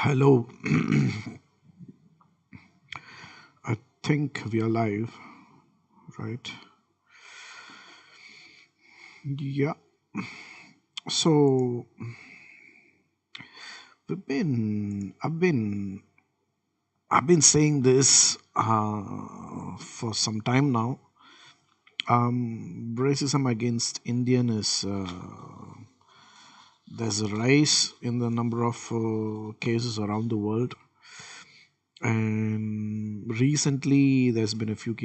Hello, I think we are live, right? Yeah. So I've been saying this for some time now. Racism against Indian is there's a rise in the number of cases around the world, and recently there's been a few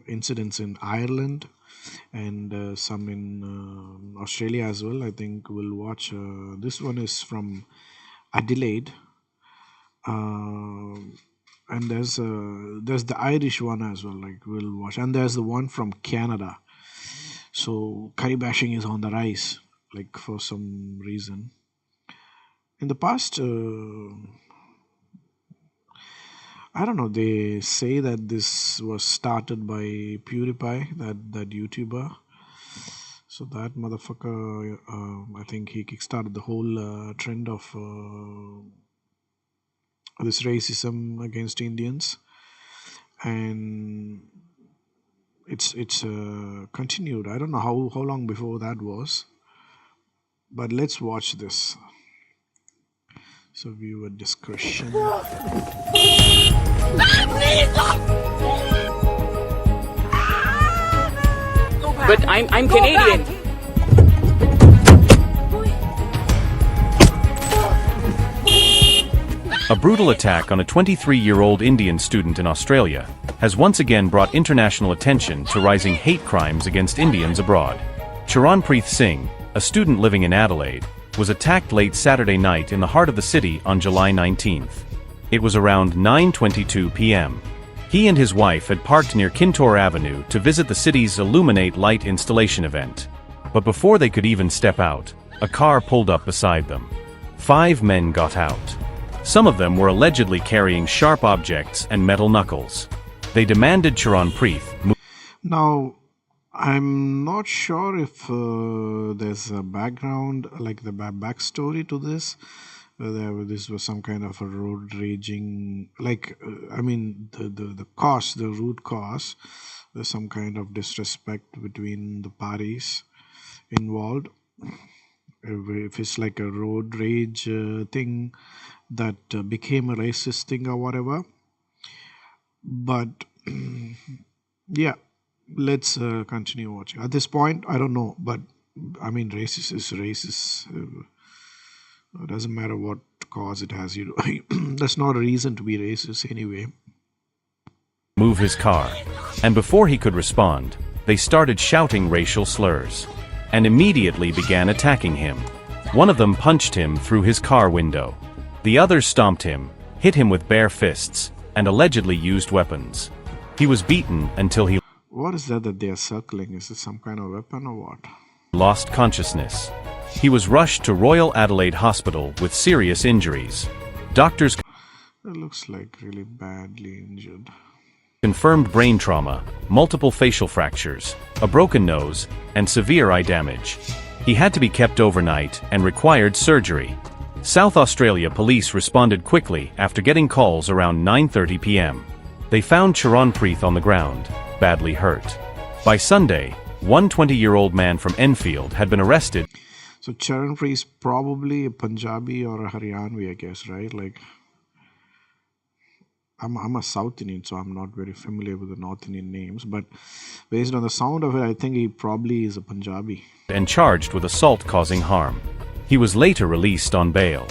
incidents in Ireland and some in Australia as well. I think we'll watch. This one is from Adelaide, uh, and there's the Irish one as well. Like we'll watch, and there's the one from Canada. So curry bashing is on the rise, like for some reason. In the past, I don't know. They say that this was started by PewDiePie, that YouTuber. So that motherfucker, I think he kickstarted the whole trend of this racism against Indians, and it's continued. I don't know how long before that was, but let's watch this. So viewer discretion. But I'm Canadian. A brutal attack on a 23-year-old Indian student in Australia has once again brought international attention to rising hate crimes against Indians abroad. Charanpreet Singh, a student living in Adelaide, was attacked late Saturday night in the heart of the city on July 19th. It was around 9:22 p.m. He and his wife had parked near Kintore Avenue to visit the city's Illuminate light installation event. But before they could even step out, a car pulled up beside them. 5 men got out. Some of them were allegedly carrying sharp objects and metal knuckles. They demanded Charanpreet move. Now, I'm not sure if there's a background, like the backstory to this. Whether this was some kind of a road raging, like I mean, the cause, the root cause. There's some kind of disrespect between the parties involved. If it's like a road rage thing that became a racist thing or whatever. But yeah, let's continue watching. At this point, I don't know, but I mean, racist is racist. It doesn't matter what cause it has. That's not a reason to be racist anyway. Move his car. And before he could respond, they started shouting racial slurs and immediately began attacking him. One of them punched him through his car window. The others stomped him, hit him with bare fists, and allegedly used weapons. He was beaten until he What is that they are circling? Is it some kind of weapon or what? lost consciousness. He was rushed to Royal Adelaide Hospital with serious injuries. Doctors It looks like really badly injured. confirmed brain trauma, multiple facial fractures, a broken nose, and severe eye damage. He had to be kept overnight and required surgery. South Australia police responded quickly after getting calls around 9:30 p.m. They found Charanpreet on the ground, badly hurt. By Sunday, one 20-year-old man from Enfield had been arrested. So Charanpreet is probably a Punjabi or a Haryanvi, I guess, right? Like, I'm a South Indian, so I'm not very familiar with the North Indian names. But based on the sound of it, I think he probably is a Punjabi. And charged with assault causing harm. He was later released on bail.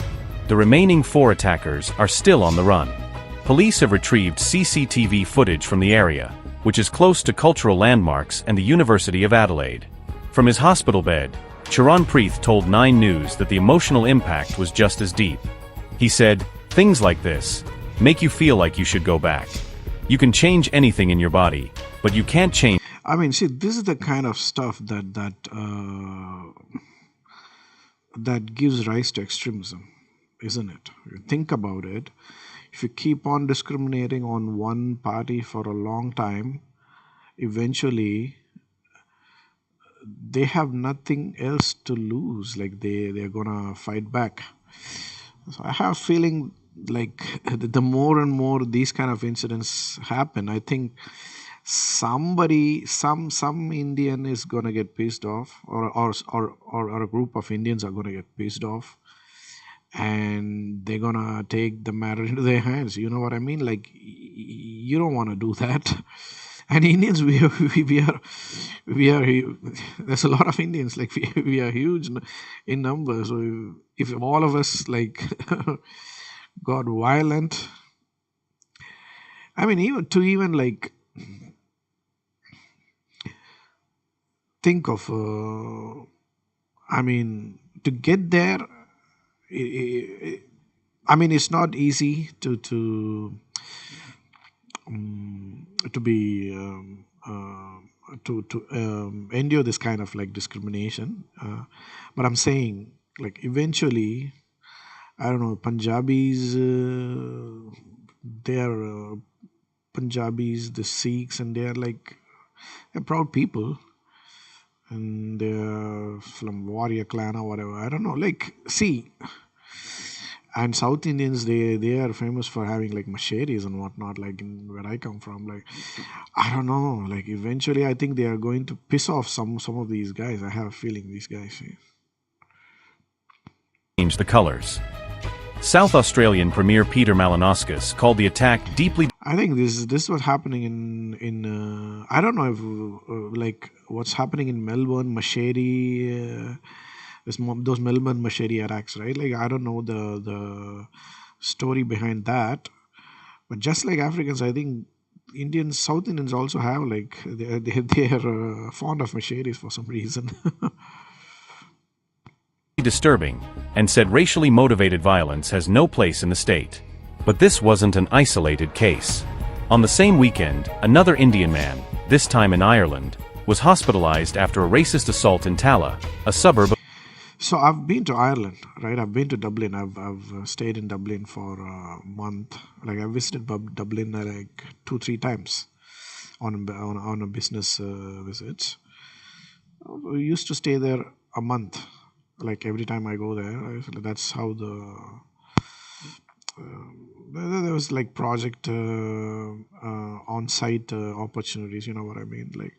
The remaining 4 attackers are still on the run. Police have retrieved CCTV footage from the area, which is close to cultural landmarks and the University of Adelaide. From his hospital bed, Charanpreet told 9 News that the emotional impact was just as deep. He said, "Things like this make you feel like you should go back. You can change anything in your body, but you can't change." I mean, see, this is the kind of stuff that gives rise to extremism, isn't it? You think about it. If you keep on discriminating on one party for a long time, eventually they have nothing else to lose. Like they're gonna fight back. So I have feeling like the more and more these kind of incidents happen, I think some Indian is gonna get pissed off, or a group of Indians are gonna get pissed off, and they're gonna take the matter into their hands. You know what I mean? Like you don't want to do that. And Indians, there's a lot of Indians. Like we are huge in numbers. So if all of us like got violent, I mean, even like think of, I mean, to get there, I mean, it's not easy to be to endure this kind of like discrimination. But I'm saying, like, eventually, I don't know, Punjabis, they're Punjabis, the Sikhs, and they're proud people, and they're from warrior clan or whatever. I don't know. Like, see, and South Indians, they are famous for having like machetes and whatnot. Like in where I come from, like I don't know. Like eventually, I think they are going to piss off some of these guys. I have a feeling these guys. Change the colors. South Australian Premier Peter Malinauskas called the attack deeply I think this was happening in I don't know if like what's happening in Melbourne machete. Those Melbourne machete attacks, right? Like I don't know the story behind that, but just like Africans, I think Indians, South Indians also have like they are fond of machetes for some reason. disturbing, and said racially motivated violence has no place in the state. But this wasn't an isolated case. On the same weekend, another Indian man, this time in Ireland, was hospitalized after a racist assault in Tala, a suburb of So I've been to Ireland, right? I've been to Dublin. I've stayed in Dublin for a month. Like I visited Dublin like 2-3 times on a business visits. We used to stay there a month. Like every time I go there, that's how there was like project on-site opportunities. You know what I mean? Like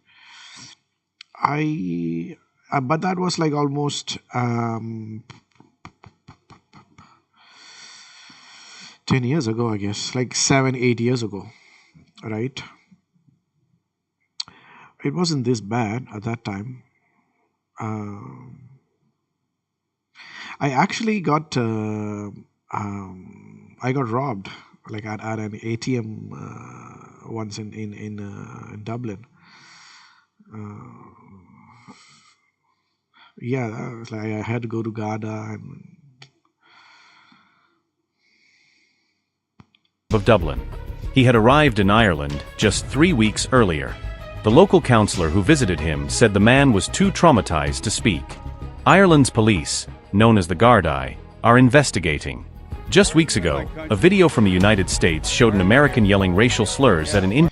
but that was like almost 10 years ago, I guess, like 7-8 years ago, right? It wasn't this bad at that time. I actually I got robbed like at an ATM once in Dublin. Yeah, that was like I had to go to Garda and Dublin. He had arrived in Ireland just 3 weeks earlier. The local councillor who visited him said the man was too traumatized to speak. Ireland's police, known as the Gardaí, are investigating. Just weeks ago, a video from the United States showed an American yelling racial slurs at an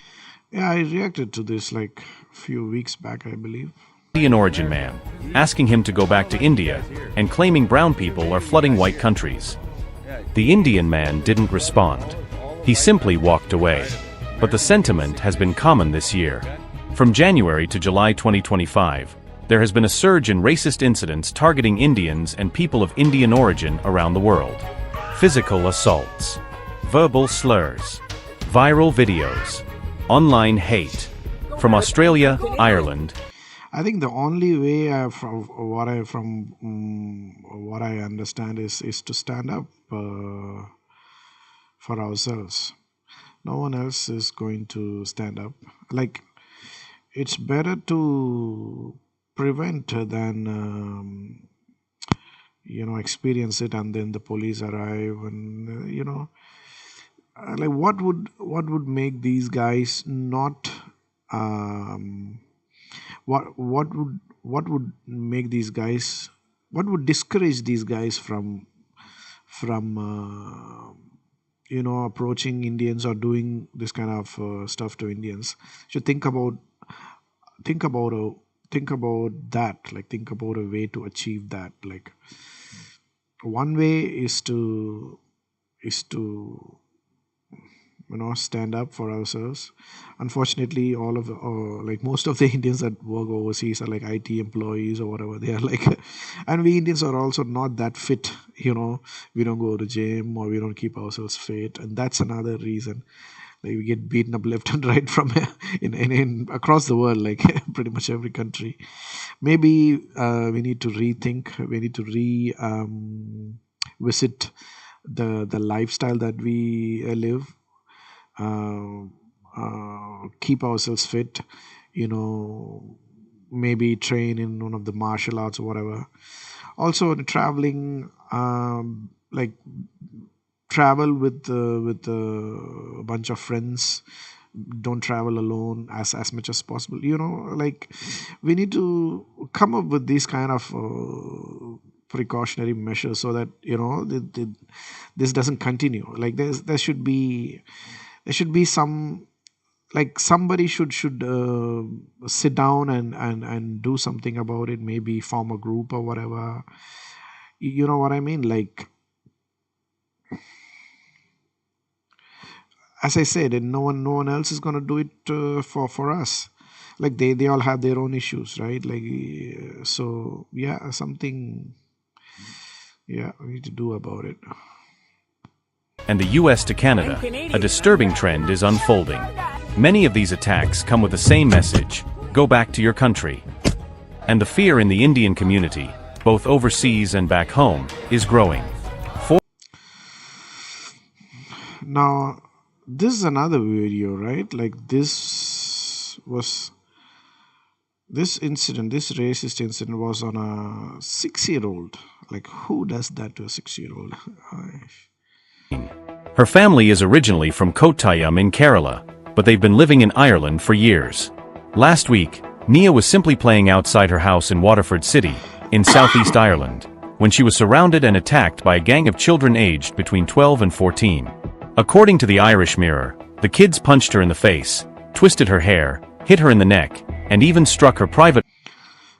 yeah, I reacted to this like a few weeks back, I believe. Indian origin man, asking him to go back to India, and claiming brown people are flooding white countries. The Indian man didn't respond. He simply walked away. But the sentiment has been common this year. From January to July 2025, there has been a surge in racist incidents targeting Indians and people of Indian origin around the world. Physical assaults, verbal slurs, viral videos, online hate. From Australia, Ireland, I think the only way from what I understand is to stand up for ourselves. No one else is going to stand up. Like it's better to prevent than experience it, and then the police arrive, and like what would make these guys not what would make these guys, what would discourage these guys from approaching Indians or doing this kind of stuff to Indians? So think about a think about that, like think about a way to achieve that. Like One way is to stand up for ourselves. Unfortunately, all of like most of the Indians that work overseas are like IT employees or whatever they are like. And we Indians are also not that fit. We don't go to gym, or we don't keep ourselves fit, and that's another reason. Like, we get beaten up left and right from in across the world, like pretty much every country. Maybe we need to rethink. We need to visit the lifestyle that we live. uh, Keep ourselves fit, you know maybe train in one of the martial arts or whatever. Also, in traveling, like, travel with a bunch of friends. Don't travel alone as much as possible. Like, we need to come up with these kind of precautionary measures, so that this doesn't continue. Like, there should be some, like, somebody should sit down and do something about it. Maybe form a group or whatever. You know what I mean? Like, as I said, and no one else is going to do it for us. Like, they all have their own issues, right? Like, so yeah, something, yeah, we need to do about it. And the US to Canada, a disturbing trend is unfolding. Many of these attacks come with the same message: go back to your country. And the fear in the Indian community, both overseas and back home, is growing. Now, this is another video, right? Like, this racist incident was on a 6-year-old. Like, who does that to a 6-year-old? Her family is originally from Kottayam in Kerala, but they've been living in Ireland for years. Last week, Nia was simply playing outside her house in Waterford City, in southeast Ireland, when she was surrounded and attacked by a gang of children aged between 12 and 14. According to the Irish Mirror, the kids punched her in the face, twisted her hair, hit her in the neck, and even struck her private.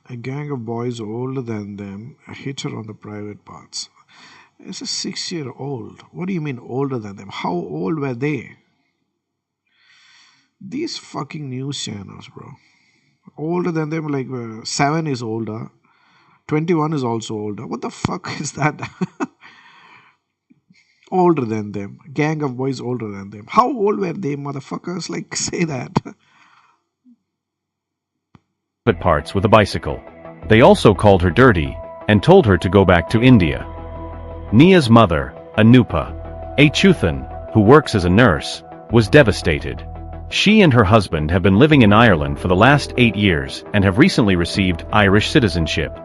A gang of boys older than them hit her on the private parts. It's a 6-year-old. What do you mean older than them? How old were they? These fucking news channels, bro. Older than them, like 7 is older. 21 is also older. What the fuck is that? Older than them. Gang of boys older than them. How old were they, motherfuckers? Like, say that. Parts with a bicycle. They also called her dirty and told her to go back to India. Nia's mother, Anupa Achuthan, who works as a nurse, was devastated. She and her husband have been living in Ireland for the last 8 years and have recently received Irish citizenship.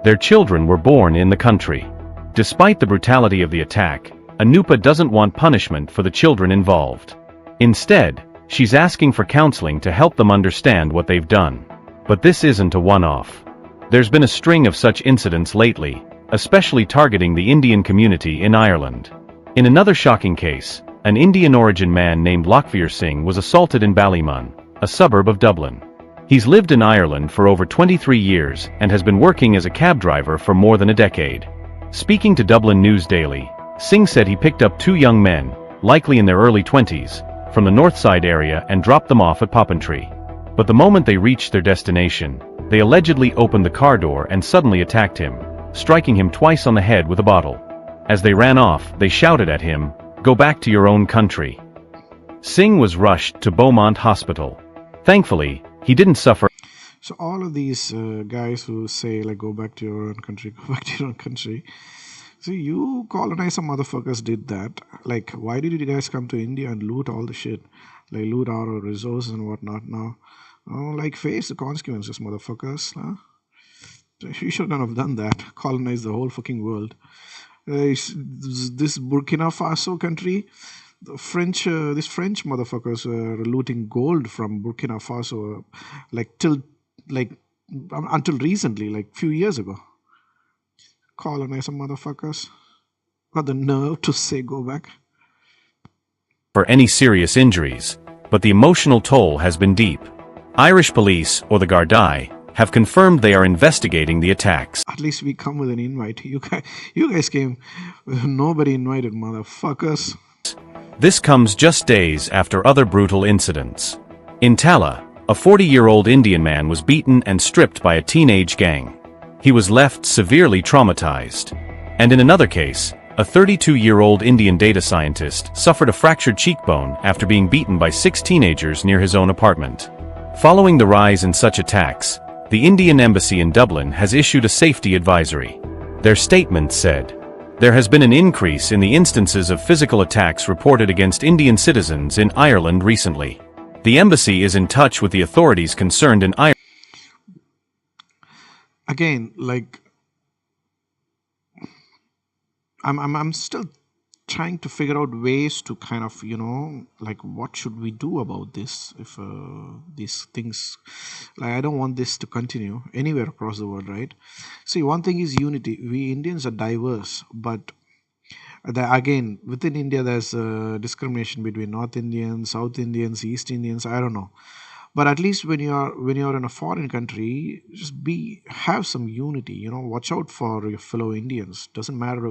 Their children were born in the country. Despite the brutality of the attack, Anupa doesn't want punishment for the children involved. Instead, she's asking for counseling to help them understand what they've done. But this isn't a one-off. There's been a string of such incidents lately, especially targeting the Indian community in Ireland. In another shocking case, an Indian-origin man named Lochveer Singh was assaulted in Ballymun, a suburb of Dublin. He's lived in Ireland for over 23 years and has been working as a cab driver for more than a decade. Speaking to Dublin News Daily, Singh said he picked up 2 young men, likely in their early 20s, from the North Side area and dropped them off at Poppintree. But the moment they reached their destination, they allegedly opened the car door and suddenly attacked him, striking him twice on the head with a bottle. As they ran off, they shouted at him, "Go back to your own country." Singh was rushed to Beaumont Hospital. Thankfully, he didn't suffer. So all of these guys who say, like, go back to your own country, go back to your own country. See, you colonizer motherfuckers did that. Like, why did you guys come to India and loot all the shit? Like, loot our resources and whatnot now? Like, face the consequences, motherfuckers. Huh? You should not have done that. Colonize the whole fucking world. This Burkina Faso country, these French motherfuckers were looting gold from Burkina Faso, until recently, like few years ago. Colonizer motherfuckers. Got the nerve to say go back. For any serious injuries, but the emotional toll has been deep. Irish police, or the Gardaí, have confirmed they are investigating the attacks. At least we come with an invite. You guys came. Nobody invited, motherfuckers. This comes just days after other brutal incidents. In Tala, a 40-year-old Indian man was beaten and stripped by a teenage gang. He was left severely traumatized. And in another case, a 32-year-old Indian data scientist suffered a fractured cheekbone after being beaten by 6 teenagers near his own apartment. Following the rise in such attacks, the Indian Embassy in Dublin has issued a safety advisory. Their statement said, "There has been an increase in the instances of physical attacks reported against Indian citizens in Ireland recently. The embassy is in touch with the authorities concerned in Ireland." Again, like, I'm still trying to figure out ways to kind of, like, what should we do about this if these things, like, I don't want this to continue anywhere across the world, right? See, one thing is unity. We Indians are diverse, but again, within India, there's discrimination between North Indians, South Indians, East Indians. I don't know, but at least when you're in a foreign country, just have some unity. Watch out for your fellow Indians. Doesn't matter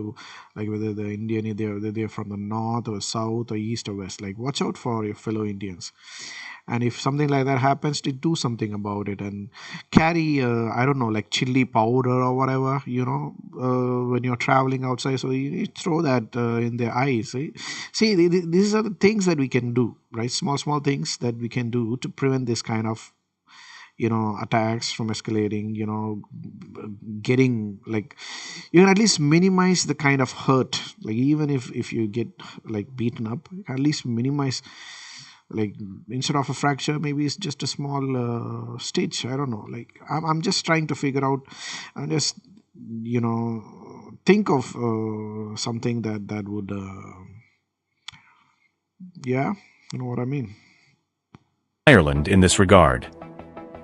like whether the Indian they're from the north or south or east or west. Like, watch out for your fellow Indians. And if something like that happens, to do something about it and carry, I don't know, like chili powder or whatever, when you're traveling outside. So you throw that in their eyes. Eh? See, these are the things that we can do, right? Small things that we can do to prevent this kind of, attacks from escalating, getting, like, you can at least minimize the kind of hurt. Like, even if you get, like, beaten up, you can at least minimize. Like, instead of a fracture, maybe it's just a small stitch. I don't know. Like, I'm just trying to figure out and just think of something that would yeah, you know what I mean. Ireland in this regard.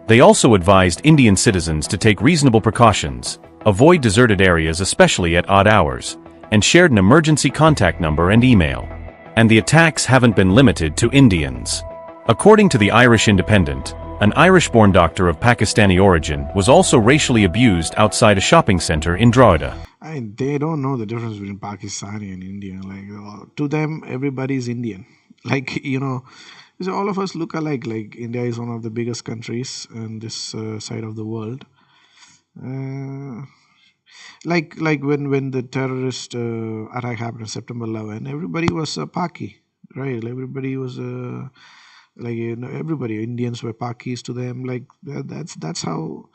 They also advised Indian citizens to take reasonable precautions, avoid deserted areas especially at odd hours, and shared an emergency contact number and email. And the attacks haven't been limited to Indians. According to the Irish Independent, an Irish-born doctor of Pakistani origin was also racially abused outside a shopping center in Drogheda. They don't know the difference between Pakistani and Indian. Like, to them, everybody's Indian. Like, so all of us look alike. Like, India is one of the biggest countries on this side of the world. Like when the terrorist attack happened on September 11, everybody was Paki, right? Everybody was everybody, Indians were Pakis to them. Like, that's how.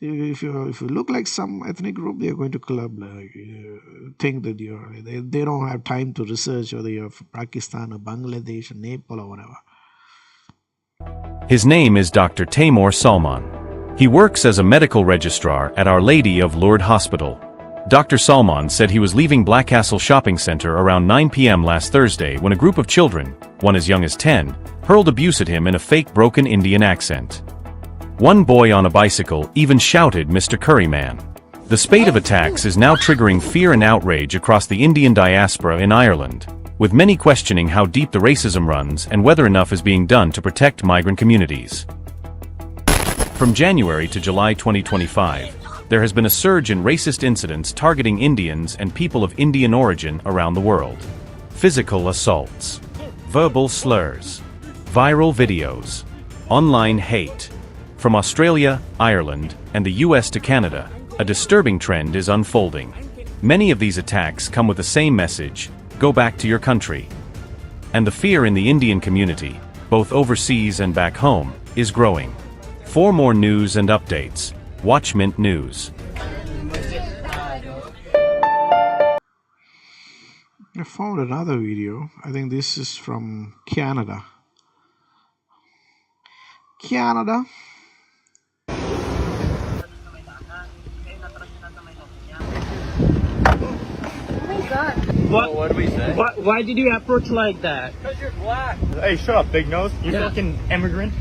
If you look like some ethnic group, they are going to club, think that they don't have time to research whether you're from Pakistan or Bangladesh or Nepal or whatever. His name is Dr. Taimur Salman. He works as a medical registrar at Our Lady of Lourdes Hospital. Dr. Salman said he was leaving Blackcastle Shopping Centre around 9 p.m. last Thursday when a group of children, one as young as 10, hurled abuse at him in a fake broken Indian accent. One boy on a bicycle even shouted, "Mr. Curryman." The spate of attacks is now triggering fear and outrage across the Indian diaspora in Ireland, with many questioning how deep the racism runs and whether enough is being done to protect migrant communities. From January to July 2025, there has been a surge in racist incidents targeting Indians and people of Indian origin around the world. Physical assaults, verbal slurs, viral videos, online hate. From Australia, Ireland, and the US to Canada, a disturbing trend is unfolding. Many of these attacks come with the same message: go back to your country. And the fear in the Indian community, both overseas and back home, is growing. For more news and updates, watch Mint News. I found another video. I think this is from Canada. Canada. What do we say? Why did you approach like that? Because you're black. Hey, shut up, big nose. You fucking immigrant.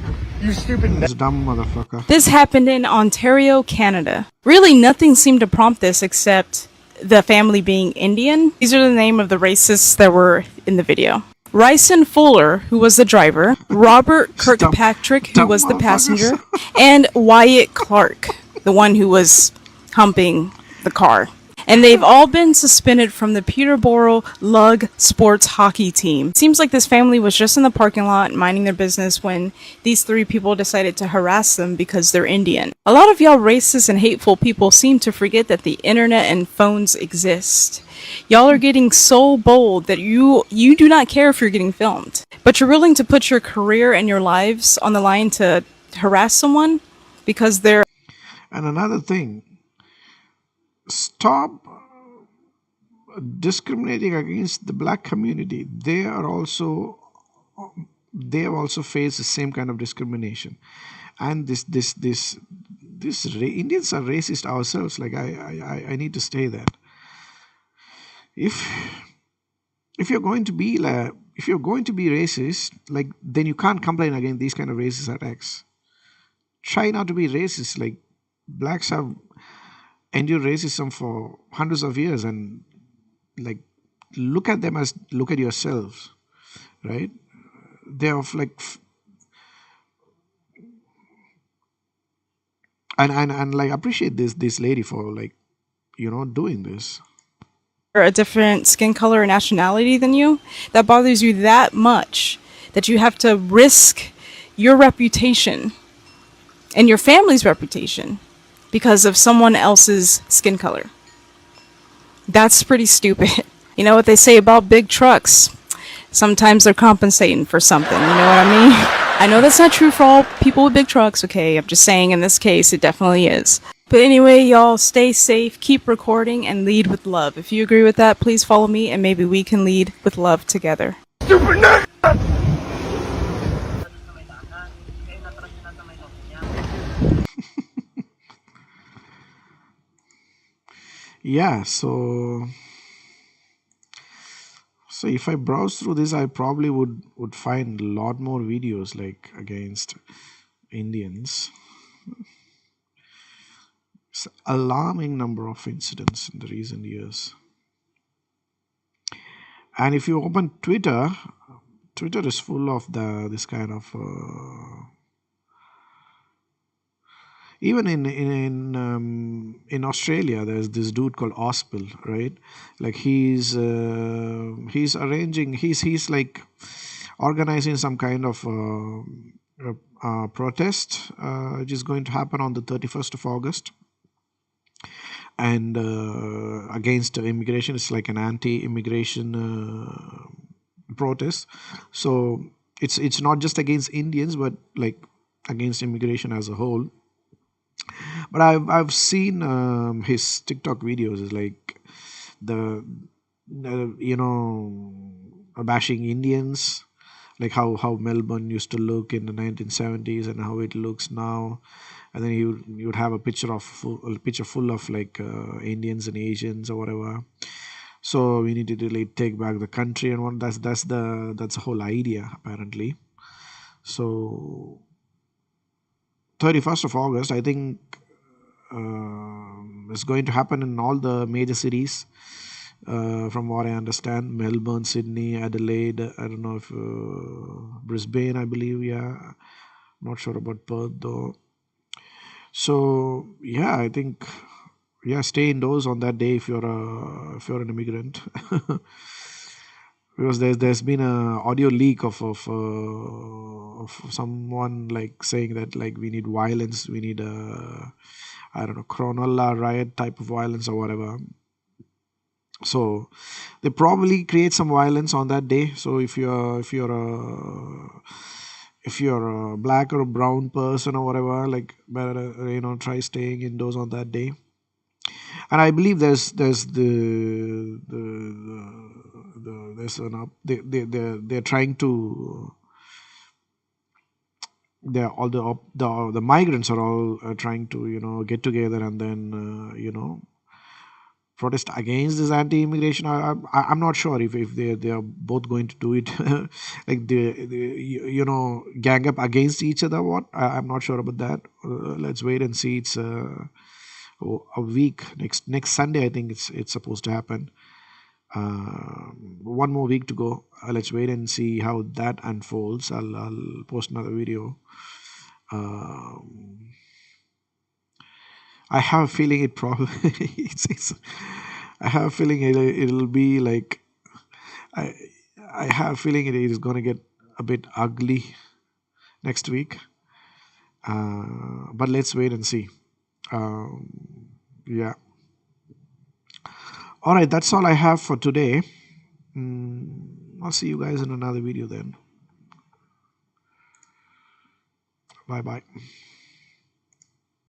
You stupid. This dumb motherfucker. This happened in Ontario, Canada. Really, nothing seemed to prompt this except the family being Indian. These are the name of the racists that were in the video. Ryson Fuller, who was the driver, Robert Kirkpatrick, who was the passenger, and Wyatt Clark. the one who was humping the car. And they've all been suspended from the Peterborough Lug Sports Hockey Team. Seems like this family was just in the parking lot minding their business when these three people decided to harass them because they're Indian. A lot of y'all racist and hateful people seem to forget that the internet and phones exist. Y'all are getting so bold that you do not care if you're getting filmed. But you're willing to put your career and your lives on the line to harass someone because they're... And another thing, stop discriminating against the black community. They have also faced the same kind of discrimination. And Indians are racist ourselves. Like I need to say that. If you're going to be racist, like, then you can't complain against these kind of racist attacks. Try not to be racist. Like, blacks have endured racism for hundreds of years, and like, look at them as look at yourselves, right? They're like, and like, appreciate this lady for, like, doing this. a different skin color or nationality than you, that bothers you that much that you have to risk your reputation and your family's reputation because of someone else's skin color. That's pretty stupid. You know what they say about big trucks? Sometimes they're compensating for something, you know what I mean? I know that's not true for all people with big trucks, okay? I'm just saying in this case it definitely is. But anyway, y'all, stay safe, keep recording, and lead with love. If you agree with that, please follow me, and maybe we can lead with love together. Yeah, so if I browse through this, I probably would find a lot more videos like against Indians. It's an alarming number of incidents in the recent years. And if you open Twitter is full of this kind of even in Australia, there's this dude called Ospel, right? Like, he's arranging, he's like organizing some kind of protest, which is going to happen on the 31st of August. And against immigration. It's like an anti-immigration protest. So it's not just against Indians, but like against immigration as a whole. But I've seen his TikTok videos. Is like the bashing Indians, like how Melbourne used to look in the 1970s and how it looks now. And then you would have a picture full of like Indians and Asians or whatever. So we need to really take back the country, and that's the whole idea apparently. So 31st of August, I think, is going to happen in all the major cities. From what I understand, Melbourne, Sydney, Adelaide. I don't know if Brisbane, I believe. Yeah, not sure about Perth though. So yeah, I think, yeah, stay indoors on that day if you're an immigrant, because there's been a audio leak of someone like saying that, like, we need violence, we need I don't know, Cronulla riot type of violence or whatever. So they probably create some violence on that day. So if you're a black or a brown person or whatever, like, better try staying indoors on that day. And I believe there's they're trying to, all the migrants are all trying to get together and then protest against this anti-immigration. I'm not sure if they are both going to do it like they gang up against each other. What I'm not sure about that. Let's wait and see. It's a week, next Sunday I think it's supposed to happen. One more week to go. Let's wait and see how that unfolds. I'll post another video. I have a feeling it probably it's I have a feeling it'll be like I I have a feeling it is going to get a bit ugly next week. But let's wait and see. Yeah. All right, that's all I have for today. I'll see you guys in another video then. Bye bye.